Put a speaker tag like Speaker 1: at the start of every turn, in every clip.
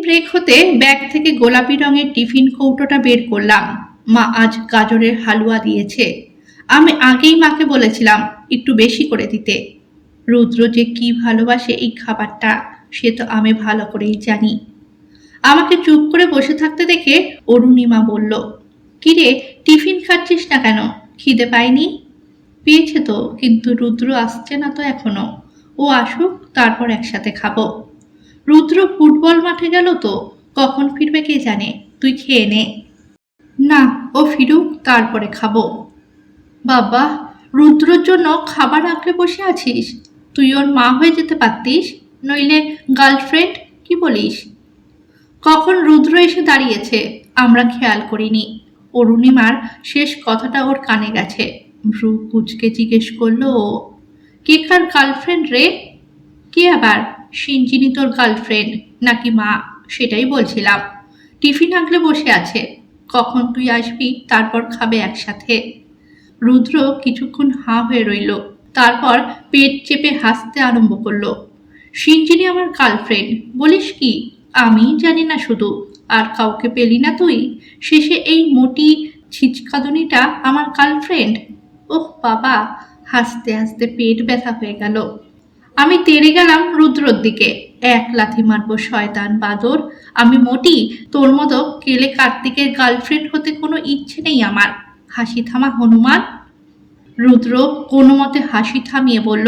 Speaker 1: Break হতে bag থেকে গোলাপি রঙের টিফিন কৌটোটা বের করলাম। মা আজ গাজরের হালুয়া দিয়েছে। আমি আগেই মাকে বলেছিলাম একটু বেশি করে দিতে। রুদ্র যে কি ভালোবাসে এই খাবারটা সে তো আমি ভালো করেই জানি। আমাকে চুপ করে বসে থাকতে দেখে অরুণিমা বলল, কিরে, টিফিন খাচ্ছিস না কেন? খিদে পায়নি? পেয়েছে তো, কিন্তু রুদ্র আসছে না তো এখনো। ও আসুক, তারপর একসাথে খাবো। রুদ্র ফুটবল মাঠে গেল তো, কখন ফিরবে কে জানে। তুই খেয়ে নে। না, ও ফিরুক তারপরে খাবো। বাবা, রুদ্রর জন্য খাবার আঁকড়ে বসে আছিস? তুই ওর মা হয়ে যেতে পারতিস, নইলে গার্লফ্রেন্ড। কি বলিস? কখন রুদ্র এসে দাঁড়িয়েছে আমরা খেয়াল করিনি। অরুণিমার শেষ কথাটা ওর কানে গেছে। ভ্রু কুচকে জিজ্ঞেস করলো ও, কে কার গার্লফ্রেন্ড রে? কে আবার? সিঞ্জিনি তোর গার্লফ্রেন্ড নাকি মা সেটাই বলছিলাম। টিফিন আঁকলে বসে আছে, কখন তুই আসবি তারপর খাবে একসাথে। রুদ্র কিছুক্ষণ হাঁ হয়ে রইল, তারপর পেট চেপে হাসতে আরম্ভ করলো। সিঞ্জিনি আমার গার্লফ্রেন্ড বলিস কি? আমি জানি না শুধু, আর কাউকে পেলি না তুই? শেষে এই মোটি ছিচকাদুনিটা আমার গার্লফ্রেন্ড? ওহ বাবা, হাসতে হাসতে পেট ব্যথা হয়ে গেল। আমি তেড়ে গেলাম রুদ্রর দিকে। এক লাথি মারবো শয়তান বাদর। আমি মোটি তোর মতো কেলে কার্তিকের গার্লফ্রেন্ড হতে কোনো ইচ্ছে নেই আমার। হাসি থামা হনুমান। রুদ্র কোনো মতে হাসি থামিয়ে বলল,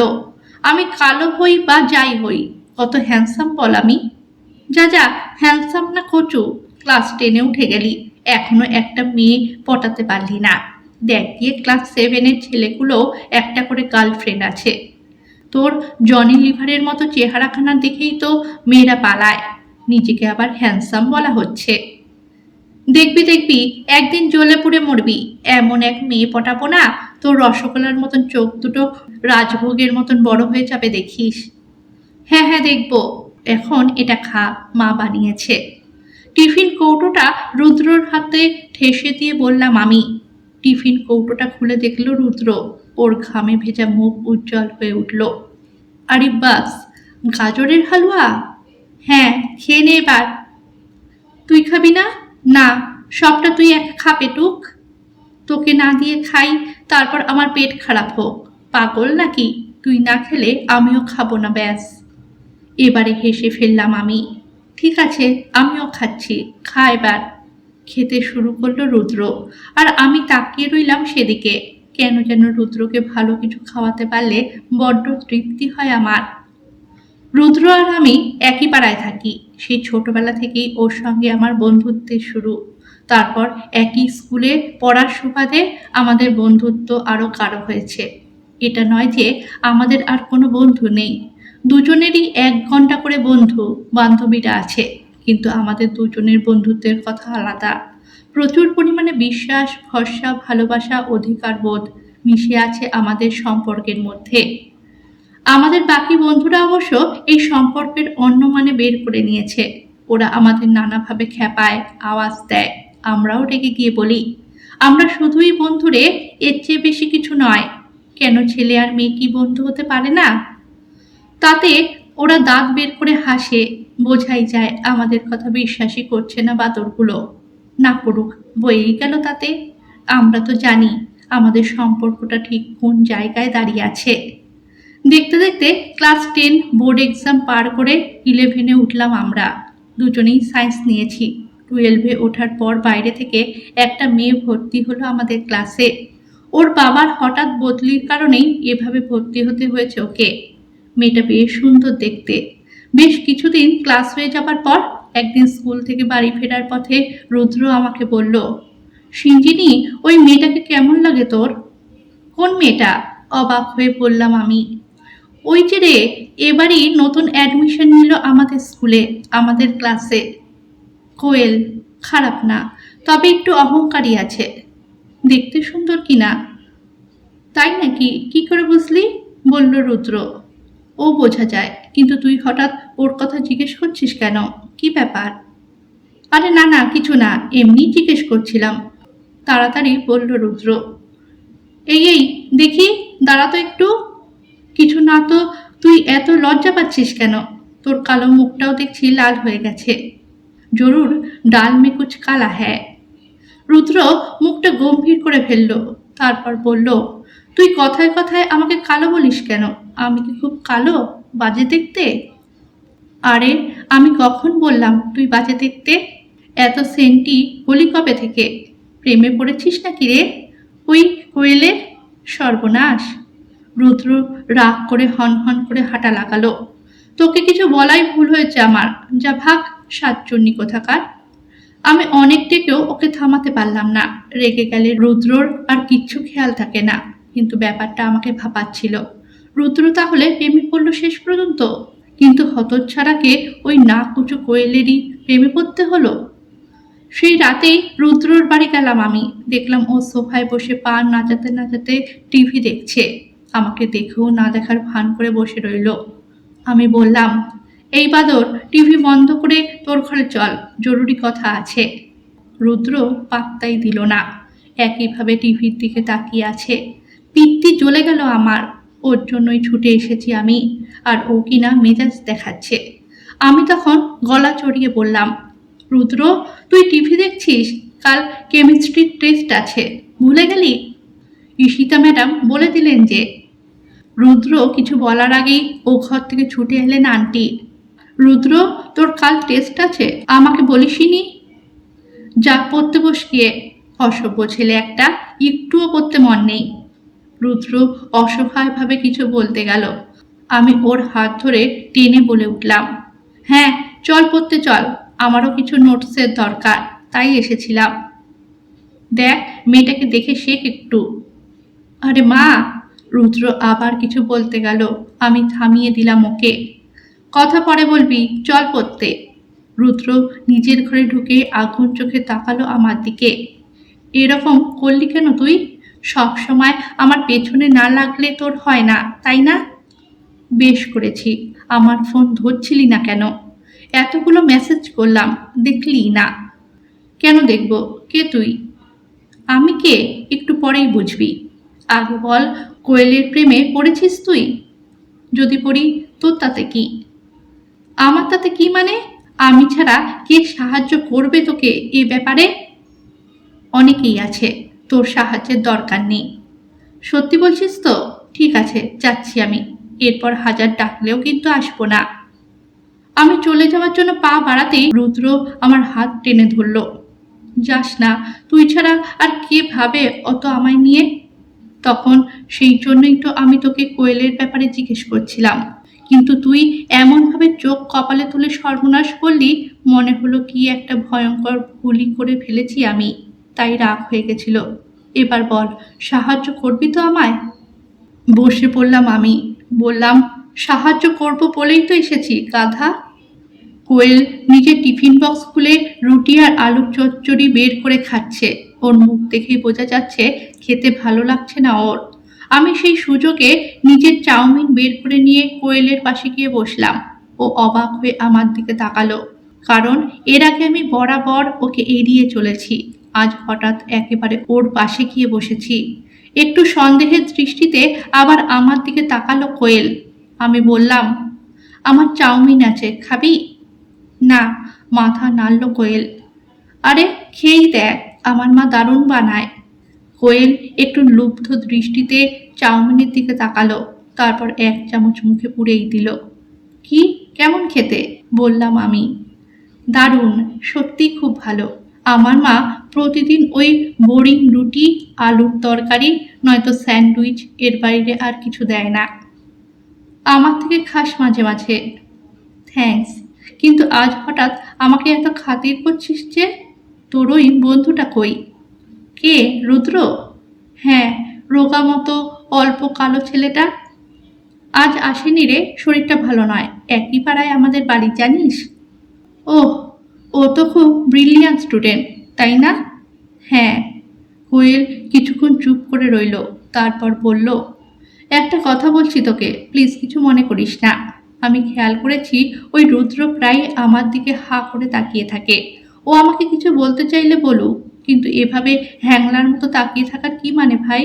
Speaker 1: আমি কালো হই বা যাই হই, কত হ্যান্ডসাম বল আমি। যা যা, হ্যান্ডসাম না কচু, ক্লাস 10-এ উঠে গেলি, এখনো একটা মেয়ে পটাতে পারলি না। দেখ গিয়ে ক্লাস 7-এর ছেলেগুলো একটা করে গার্লফ্রেন্ড আছে। তোর জনি লিভারের মতো চেহারাখানা দেখেই তো মেয়েরা পালায়, নিজেকে আবার হ্যান্ডসাম বলা হচ্ছে। দেখবি দেখবি একদিন জ্বলে পুড়ে মরবি। এমন এক মেয়ে পটাবো না, তোর রসগোল্লার মতন চোখ দুটো রাজভোগের মতন বড় হয়ে যাবে দেখিস। হ্যাঁ হ্যাঁ দেখবো। এখন এটা খা, মা বানিয়েছে। টিফিন কৌটোটা রুদ্রর হাতে ঠেসে দিয়ে বললাম আমি। টিফিন কৌটোটা খুলে দেখল রুদ্র। ওর ঘামে ভেজা মুখ উজ্জ্বল হয়ে উঠল। আরে বাস, গাজরের হালুয়া? হ্যাঁ, খেয়ে নে এবার। তুই খাবি না? না, সবটা তুই একা খা পেটুক। তোকে না দিয়ে খাই, তারপর আমার পেট খারাপ হোক। পাগল নাকি? তুই না খেলে আমিও খাবো না ব্যাস। এবারে হেসে ফেললাম আমি। ঠিক আছে, আমিও খাচ্ছি, খা এবার। খেতে শুরু করলো রুদ্র, আর আমি তাকিয়ে রইলাম সেদিকে। কেন যেন রুদ্রকে ভালো কিছু খাওয়াতে পারলে বড্ড তৃপ্তি হয় আমার। রুদ্র আর আমি একই পাড়ায় থাকি। সেই ছোটবেলা থেকেই ওর সঙ্গে আমার বন্ধুত্বের শুরু। তারপর একই স্কুলে পড়ার সুবাদে আমাদের বন্ধুত্ব আরও গাঢ় হয়েছে। এটা নয় যে আমাদের আর কোনো বন্ধু নেই, দুজনেরই 1 ঘন্টা করে বন্ধু বান্ধবীরা আছে, কিন্তু আমাদের দুজনের বন্ধুত্বের কথা আলাদা। প্রচুর পরিমাণে বিশ্বাস, ভরসা, ভালোবাসা, অধিকারবোধ মিশে আছে আমাদের সম্পর্কের মধ্যে। আমাদের বাকি বন্ধুরা অবশ্য এই সম্পর্কের অন্য মানে বের করে নিয়েছে। ওরা আমাদের নানাভাবে খেপায়, আওয়াজ দেয়, আমরাও রেগে গিয়ে বলি, আমরা শুধুই বন্ধুরে, এর চেয়ে বেশি কিছু নয়। কেন ছেলে আর মেয়ে কি বন্ধু হতে পারে না? তাতে ওরা দাঁত বের করে হাসে। বোঝাই যায় আমাদের কথা বিশ্বাসই করছে না বাদরগুলো। না করুক, বয়েই গেল তাতে। আমরা তো জানি আমাদের সম্পর্কটা ঠিক কোন জায়গায় দাঁড়িয়ে আছে। দেখতে দেখতে ক্লাস 10 বোর্ড এক্সাম পার করে 11-এ উঠলাম আমরা। দুজনেই সায়েন্স নিয়েছি। 12-এ ওঠার পর বাইরে থেকে একটা মেয়ে ভর্তি হলো আমাদের ক্লাসে। ওর বাবার হঠাৎ বদলির কারণেই এভাবে ভর্তি হতে হয়েছে ওকে। মেয়েটা বেশ সুন্দর দেখতে। বেশ কিছুদিন ক্লাস হয়ে যাবার পর একদিন স্কুল থেকে বাড়ি ফেরার পথে রুদ্র আমাকে বলল, সিঞ্জিনি, ওই মেয়েটাকে কেমন লাগে তোর? কোন মেয়েটা? অবাক হয়ে বললাম আমি। ওই যে রে, এবারই নতুন অ্যাডমিশন নিল আমাদের স্কুলে, আমাদের ক্লাসে। কোয়েল। খারাপ না, তবে একটু অহংকারী আছে। দেখতে সুন্দর কিনা? তাই নাকি? কি করে বুঝলি? বলল রুদ্র। ও বোঝা যায়, কিন্তু তুই হঠাৎ ওর কথা জিজ্ঞেস করছিস কেন? কি ব্যাপার? আরে না না, কিছু না, এমনি জিজ্ঞেস করছিলাম, তাড়াতাড়ি বলল রুদ্র। এই দেখি, দাঁড়া তো একটু। কিছু না তো, তুই এত লজ্জা পাচ্ছিস কেন? তোর কালো মুখটাও দেখছি লাল হয়ে গেছে। জরুর ডাল মে কুছ কালা হ্যায়। রুদ্র মুখটা গম্ভীর করে ফেলল, তারপর বলল, তুই কথায় কথায় আমাকে কালো বলিস কেন? আমি কি খুব কালো, বাজে দেখতে? আরে আমি কখন বললাম তুই বাজে দেখতে? এত সেন্টি হলি কবে থেকে? প্রেমে পড়েছিস নাকি রে ওই কোয়েলের? সর্বনাশ! রুদ্র রাগ করে হন হন করে হাঁটা লাগালো। তোকে কিছু বলাই ভুল হয়েছে আমার, যা ভাগ সাতচন্নি কোথাকার। আমি অনেক ডেকেও ওকে থামাতে পারলাম না। রেগে গেলে রুদ্রর আর কিচ্ছু খেয়াল থাকে না, কিন্তু ব্যাপারটা আমাকে ভাবাচ্ছিল। রুদ্র তাহলে প্রেমে পড়লো শেষ পর্যন্ত, কিন্তু হতচ্ছাড়াকে ওই না কুচু কোয়েলেরই প্রেমে পড়তে হলো। সেই রাতেই রুদ্রর বাড়ি গেলাম আমি। দেখলাম ও সোফায় বসে পা নাচাতে নাচাতে টিভি দেখছে। আমাকে দেখেও না দেখার ভান করে বসে রইল। আমি বললাম, এই বাদর, টিভি বন্ধ করে তোর ঘরে চল, জরুরি কথা আছে। রুদ্র পাত্তাই দিল না, একইভাবে টিভির দিকে তাকিয়ে আছে। পিত্তি জ্বলে গেল আমার। ওর জন্যই ছুটে এসেছি আমি, আর ও কিনা মেজাজ দেখাচ্ছে। আমি তখন গলা চড়িয়ে বললাম, রুদ্র, তুই টিভি দেখছিস? কাল কেমিস্ট্রির টেস্ট আছে, ভুলে গেলি? ঈশিতা ম্যাডাম বলে দিলেন যে। রুদ্র কিছু বলার আগেই ও ঘর থেকে ছুটে এলেন আন্টি। রুদ্র, তোর কাল টেস্ট আছে, আমাকে বলিসনি? যা পড়তে বস গিয়ে। অসভ্য ছেলে একটা, একটুও পড়তে মন নেই। রুদ্র অসহায়ভাবে কিছু বলতে গেল। আমি ওর হাত ধরে টেনে বলে উঠলাম, হ্যাঁ চল পড়তে চল, আমারও কিছু নোটসের দরকার, তাই এসেছিলাম। দেখ মেয়েটাকে দেখে শেখ একটু। আরে মা! রুদ্র আবার কিছু বলতে গেল, আমি থামিয়ে দিলাম ওকে। কথা পরে বলবি, চল পড়তে। রুদ্র নিজের ঘরে ঢুকে আগুন চোখে তাকালো আমার দিকে। এরকম করলি কেন তুই? সব সময় আমার পেছনে না লাগলে তোর হয় না, তাই না? বেশ করেছি, আমার ফোন ধরছিলি না কেন? এতগুলো মেসেজ করলাম, দেখলি না? কেন দেখব? কে তুই? আমি কে একটু পরেই বুঝবি। আগে বল, কোয়েলের প্রেমে পড়েছিস তুই? যদি পড়ি তোর তাতে কি? আমার তাতে কি মানে? আমি ছাড়া কে সাহায্য করবে তোকে এ ব্যাপারে? অনেকেই আছে, তোর সাহায্যের দরকার নেই। সত্যি বলছিস তো? ঠিক আছে, যাচ্ছি আমি। এরপর হাজার ডাকলেও কিন্তু আসবো না। আমি চলে যাওয়ার জন্য পা বাড়াতেই রুদ্র আমার হাত টেনে ধরল। যাস না, তুই ছাড়া আর কে ভাবে অত আমায় নিয়ে? তখন সেই জন্যই তো আমি তোকে কোয়েলের ব্যাপারে জিজ্ঞেস করছিলাম, কিন্তু তুই এমনভাবে চোখ কপালে তুলে সর্বনাশ করলি, মনে হলো কি একটা ভয়ঙ্কর ভুলই করে ফেলেছি আমি, তাই রাগ হয়ে গেছিল। এবার বল, সাহায্য করবি তো আমায়? বসে পড়লাম আমি। বললাম, সাহায্য করব বলেই তো এসেছি, গাধা। কোয়েল নিজের টিফিন বক্স খুলে রুটি আর আলুর চচ্চড়ি বের করে খাচ্ছে। ওর মুখ দেখেই বোঝা যাচ্ছে খেতে ভালো লাগছে না ওর। আমি সেই সুযোগে নিজের চাউমিন বের করে নিয়ে কোয়েলের পাশে গিয়ে বসলাম। ও অবাক হয়ে আমার দিকে তাকালো, কারণ এর আগে আমি বরাবর ওকে এড়িয়ে চলেছি। আজ হঠাৎ একেবারে ওর পাশে গিয়ে বসেছি। একটু সন্দেহের দৃষ্টিতে আবার আমার দিকে তাকালো কোয়েল। আমি বললাম, আমার চাউমিন আছে, খাবি? না, মাথা নাড়ল কোয়েল। আরে খেয়েই দেখ, আমার মা দারুণ বানায়। কোয়েল একটু লুব্ধ দৃষ্টিতে চাউমিনের দিকে তাকালো, তারপর এক চামচ মুখে পুরেই দিল। কি, কেমন খেতে? বললাম আমি। দারুণ, সত্যি খুব ভালো। আমার মা প্রতিদিন ওই বোরিং রুটি, আলুর তরকারি, নয়তো স্যান্ডউইচ, এর বাইরে আর কিছু দেয় না। আমার থেকে খাস মাঝে মাঝে। থ্যাঙ্কস, কিন্তু আজ হঠাৎ আমাকে এত খাতির করছিস যে? তোর ওই বন্ধুটা কই? কে, রুদ্র? হ্যাঁ, রোগা মতো অল্প কালো ছেলেটা। আজ আসেনি রে, শরীরটা ভালো নয়। একই পাড়ায় আমাদের বাড়ি, জানিস? ওহ, ও তো খুব ব্রিলিয়ান্ট স্টুডেন্ট, তাই না? হ্যাঁ। কোয়েল কিছুক্ষণ চুপ করে রইল, তারপর বলল, একটা কথা বলছি তোকে, প্লিজ কিছু মনে করিস না। আমি খেয়াল করেছি ওই রুদ্র প্রায় আমার দিকে হা করে তাকিয়ে থাকে। ও আমাকে কিছু বলতে চাইলে বলুক, কিন্তু এভাবে হ্যাংলার মতো তাকিয়ে থাকার কি মানে ভাই?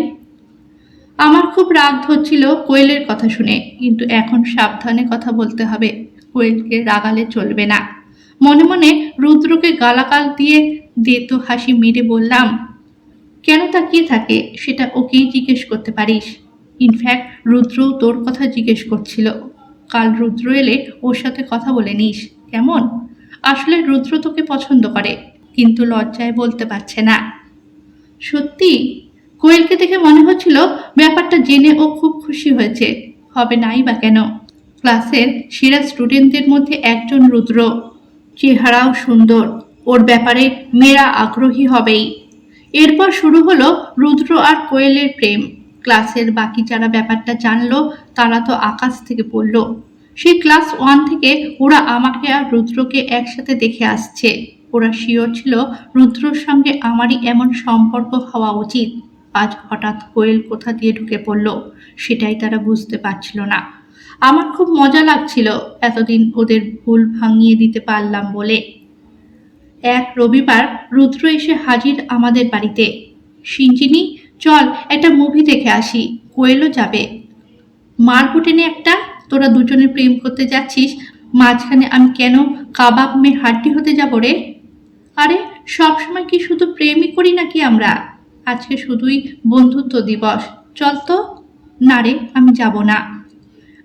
Speaker 1: আমার খুব রাগ ধরছিল কোয়েলের কথা শুনে, কিন্তু এখন সাবধানে কথা বলতে হবে। কোয়েলকে রাগালে চলবে না। মনে মনে রুদ্রকে গালাগাল দিয়ে দেতো হাসি মেরে বললাম, কেন তাকিয়ে থাকে সেটা ওকেই জিজ্ঞেস করতে পারিস। ইনফ্যাক্ট রুদ্রও তোর কথা জিজ্ঞেস করছিল। কাল রুদ্র এলে ওর সাথে কথা বলে নিস কেমন? আসলে রুদ্র তোকে পছন্দ করে, কিন্তু লজ্জায় বলতে পারছে না। সত্যি? কোয়েলকে দেখে মনে হচ্ছিল ব্যাপারটা জেনে ও খুব খুশি হয়েছে। হবে নাই বা কেন, ক্লাসের সেরা স্টুডেন্টদের মধ্যে একজন রুদ্র, চেহারাও সুন্দর, ওর ব্যাপারে মেয়েরা আগ্রহী হবেই। এরপর শুরু হলো রুদ্র আর কোয়েলের প্রেম। ক্লাসের বাকি যারা ব্যাপারটা জানলো তারা তো আকাশ থেকে পড়ল। সেই ক্লাস 1 থেকে ওরা আমাকে আর রুদ্রকে একসাথে দেখে আসছে। ওরা শিওর ছিল রুদ্রর সঙ্গে আমারই এমন সম্পর্ক হওয়া উচিত। আজ হঠাৎ কোয়েল কোথা দিয়ে ঢুকে পড়ল সেটাই তারা বুঝতে পারছিল না। আমার খুব মজা লাগছিল এতদিন ওদের ভুল ভাঙিয়ে দিতে পারলাম বলে। এক রবিবার রুদ্র এসে হাজির আমাদের বাড়িতে। সিঞ্জিনি, চল একটা মুভি দেখে আসি, কোয়েলও যাবে। মারকুটে নে একটা, তোরা দুজনে প্রেম করতে যাচ্ছিস, মাঝখানে আমি কেন কাবাব মেয়ে হাড্ডি হতে যাব রে? আরে সবসময় কি শুধু প্রেমই করি নাকি আমরা? আজকে শুধুই বন্ধুত্ব দিবস, চল তো। না রে, আমি যাব না।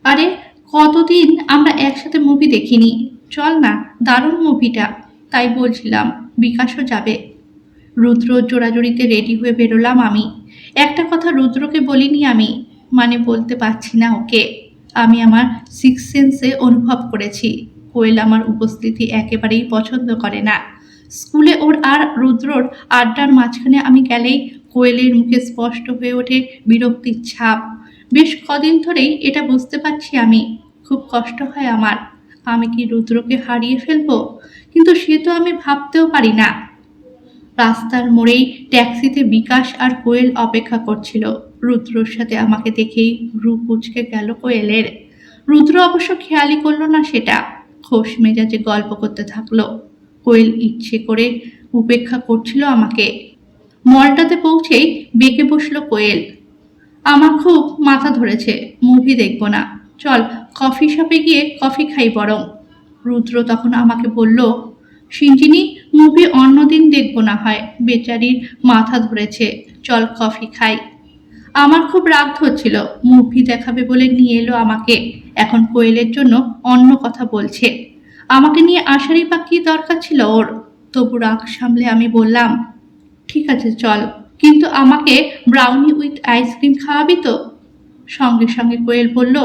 Speaker 1: আরে কতদিন আমরা একসাথে মুভি দেখিনি, চল না, দারুণ মুভিটা। তাই বলছিলাম বিকাশও যাবে। রুদ্র জোড়াজড়িতে রেডি হয়ে বেরোলাম আমি। একটা কথা রুদ্রকে বলিনি আমি, মানে বলতে পারছি না ওকে। আমি আমার সিক্স সেন্সে অনুভব করেছি কোয়েল আমার উপস্থিতি একেবারেই পছন্দ করে না। স্কুলে ওর আর রুদ্রর আড্ডার মাঝখানে আমি গেলেই কোয়েলের মুখে স্পষ্ট হয়ে ওঠে বিরক্তির ছাপ। বেশ কদিন ধরেই এটা বুঝতে পারছি আমি। খুব কষ্ট হয় আমার। আমি কি রুদ্রকে হারিয়ে ফেলবো? কিন্তু সে তো আমি ভাবতেও পারি না। রাস্তার মোড়েই ট্যাক্সিতে বিকাশ আর কোয়েল অপেক্ষা করছিল। রুদ্রর সাথে আমাকে দেখেই ভ্রু কুঁচকে গেল কোয়েলের। রুদ্র অবশ্য খেয়ালই করলো না সেটা। খোশ মেজাজে গল্প করতে থাকলো। কোয়েল ইচ্ছে করে উপেক্ষা করছিল আমাকে। মলটাতে পৌঁছেই বেঁকে বসলো কোয়েল। আমার খুব মাথা ধরেছে, মুভি দেখব না, চল কফি শপে গিয়ে কফি খাই বরং। রুদ্র তখন আমাকে বলল, সিঞ্জিনি, মুভি অন্যদিন দেখব না হয়, বেচারির মাথা ধরেছে, চল কফি খাই। আমার খুব রাগ হচ্ছিল, মুভি দেখাবে বলে নিয়ে এলো আমাকে, এখন কোয়েলের জন্য অন্য কথা বলছে। আমাকে নিয়ে আসারই বা কি দরকার ছিল ওর? তবু রাগ সামলে আমি বললাম, ঠিক আছে চল, কিন্তু আমাকে ব্রাউনি উইথ আইসক্রিম খাওয়াবি তো? সঙ্গে সঙ্গে কোয়েল বলল,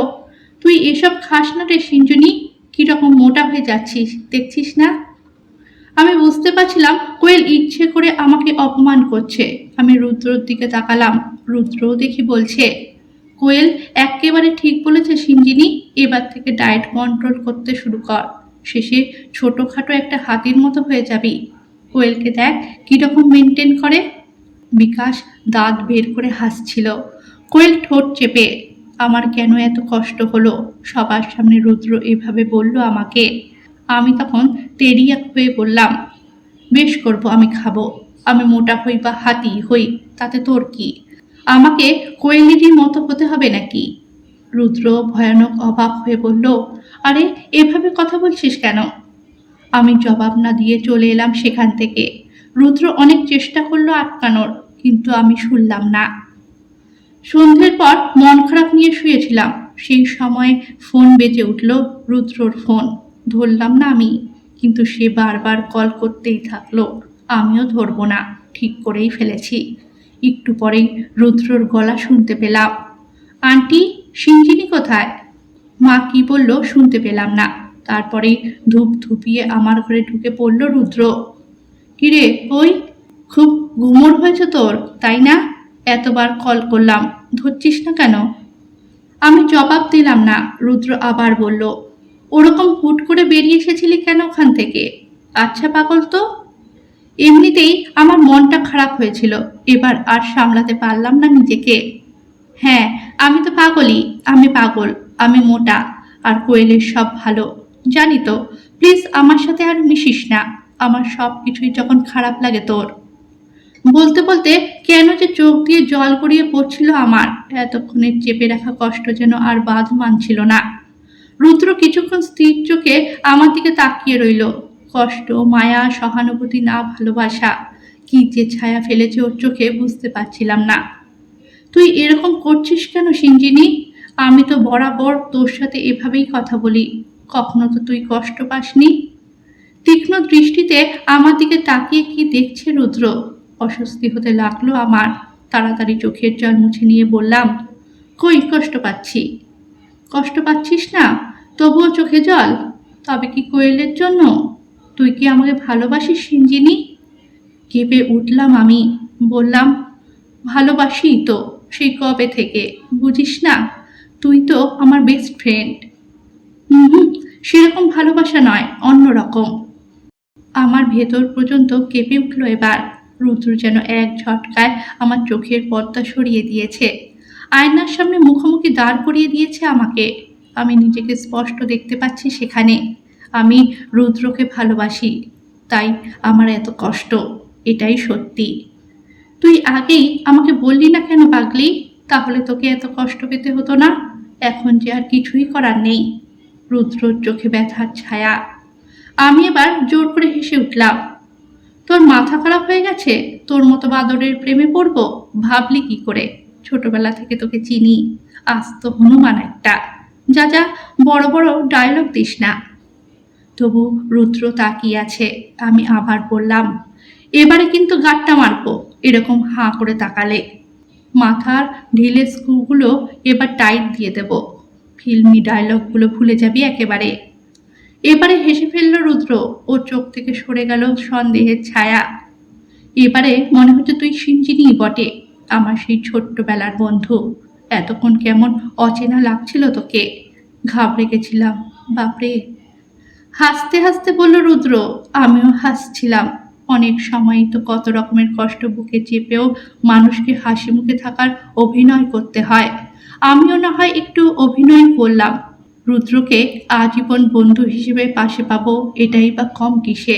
Speaker 1: তুই এসব খাস না রে সিঞ্জনি, কিরকম মোটা হয়ে যাচ্ছিস দেখছিস না? আমি বুঝতে পারছিলাম কোয়েল ইচ্ছে করে আমাকে অপমান করছে। আমি রুদ্রর দিকে তাকালাম। রুদ্রও দেখি বলছে, কোয়েল একেবারে ঠিক বলেছে সিঞ্জিনি, এবার থেকে ডায়েট কন্ট্রোল করতে শুরু কর, শেষে ছোটোখাটো একটা হাতির মতো হয়ে যাবি। কোয়েলকে দেখ কিরকম মেনটেন করে। বিকাশ দাঁত বের করে হাসছিল। কোয়েল ঠোঁট চেপে। আমার কেন এত কষ্ট হলো, সবার সামনে রুদ্র এভাবে বলল আমাকে। আমি তখন তেরিয়া হয়ে বললাম, বেশ করবো, আমি খাবো, আমি মোটা হই বা হাতি হই তাতে তোর কি? আমাকে কোয়েলেরই মতো হতে হবে নাকি? রুদ্র ভয়ানক অবাক হয়ে বলল, আরে এভাবে কথা বলছিস কেন? আমি জবাব না দিয়ে চলে এলাম সেখান থেকে। রুদ্র অনেক চেষ্টা করলো আটকানোর, কিন্তু আমি শুনলাম না। সন্ধ্যের পর মন খারাপ নিয়ে শুয়েছিলাম। সেই সময় ফোন বেজে উঠল, রুদ্রর ফোন। ধরলাম না আমি, কিন্তু সে বারবার কল করতেই থাকলো। আমিও ধরবো না, ঠিক করেই ফেলেছি। একটু পরেই রুদ্রর গলা শুনতে পেলাম, আন্টি, সিঞ্জিনি কোথায়? মা কি বলল শুনতে পেলাম না। তারপরেই ধূপ ধুপিয়ে আমার ঘরে ঢুকে পড়ল রুদ্র। কিরে ওই, খুব গুমর হয়েছে তোর, তাই না? এতবার কল করলাম, ধরছিস না কেন? আমি জবাব দিলাম না। রুদ্র আবার বলল, ওরকম হুট করে বেরিয়ে এসেছিলি কেন ওখান থেকে? আচ্ছা পাগল তো। এমনিতেই আমার মনটা খারাপ হয়েছিল, এবার আর সামলাতে পারলাম না নিজেকে। হ্যাঁ, আমি তো পাগলই, আমি পাগল, আমি মোটা, আর কোয়েলের সব ভালো, জানি তো। প্লিজ আমার সাথে আর মিশিস না, আমার সব কিছুই যখন খারাপ লাগে তোর। বলতে বলতে কেন যে চোখ দিয়ে জল গড়িয়ে পড়ছিল আমার। এতক্ষণের চেপে রাখা কষ্ট যেন আর বাঁধ মানছিল না। রুদ্র কিছুক্ষণ স্থির চোখে আমার দিকে তাকিয়ে রইল। কষ্ট, মায়া, সহানুভূতি, না ভালোবাসা, কি যে ছায়া ফেলেছে ওর চোখে বুঝতে পারছিলাম না। তুই এরকম করছিস কেন সিঞ্জিনি? আমি তো বরাবর তোর সাথে এভাবেই কথা বলি, কখনো তো তুই কষ্ট পাসনি। তীক্ষ্ণ দৃষ্টিতে আমার দিকে তাকিয়ে কি দেখছে রুদ্র? অস্বস্তি হতে লাগলো আমার। তাড়াতাড়ি চোখের জল মুছে নিয়ে বললাম, কই কষ্ট পাচ্ছি? কষ্ট পাচ্ছিস না? তবুও চোখে জল? তবে কি কোয়েলের জন্য? তুই কি আমাকে ভালোবাসিস সিঞ্জিনি? কেঁপে উঠলাম আমি। বললাম, ভালোবাসি তো, সেই কবে থেকে, বুঝিস না? তুই তো আমার বেস্ট ফ্রেন্ড। হুম, সেরকম ভালোবাসা নয়, অন্যরকম। আমার ভেতর পর্যন্ত কেঁপে উঠল এবার। রুদ্র যেন এক ঝটকায় আমার চোখের পর্দা সরিয়ে দিয়েছে, আয়নার সামনে মুখোমুখি দাঁড় করিয়ে দিয়েছে আমাকে। আমি নিজেকে স্পষ্ট দেখতে পাচ্ছি সেখানে। আমি রুদ্রকে ভালোবাসি, তাই আমার এত কষ্ট, এটাই সত্যি। তুই আগেই আমাকে বললি না কেন পাগলি? তাহলে তোকে এত কষ্ট পেতে হতো না। এখন যে আর কিছুই করার নেই। রুদ্রর চোখে ব্যথার ছায়া। আমি এবার জোর করে হেসে উঠলাম। তোর মাথা খারাপ হয়ে গেছে? তোর মতো বাদরের প্রেমে পড়বো? ভাবলি কি করে? ছোটবেলা থেকে তোকে চিনি, আস্ত হনুমান একটা। যা যা, বড় বড় ডায়লগ দিস না। তবু রুদ্র তাকিয়ে আছে। আমি আবার বললাম, এবারে কিন্তু গাঁটটা মারবো এরকম হাঁ করে তাকালে। মাথার ঢিলে স্ক্রুগুলো এবার টাইট দিয়ে দেব। ফিল্মি ডায়লগগুলো ভুলে যাবি একেবারে। এবারে হেসে ফেলল রুদ্র। ওর চোখ থেকে সরে গেল সন্দেহের ছায়া। এবারে মনে হচ্ছে তুই সিঞ্জিনি বটে, আমার সেই ছোট্টবেলার বন্ধু। এতক্ষণ কেমন অচেনা লাগছিল তোকে, ঘাবড়ে গেছিলাম। বাপরে! হাসতে হাসতে বলল রুদ্র। আমিও হাসছিলাম। অনেক সময়ই তো কত রকমের কষ্ট বুকে চেপেও মানুষকে হাসি মুখে থাকার অভিনয় করতে হয়। আমিও না হয় একটু অভিনয় করলাম। রুদ্রকে আজীবন বন্ধু হিসেবে পাশে পাবো, এটাই বা কম কিসে।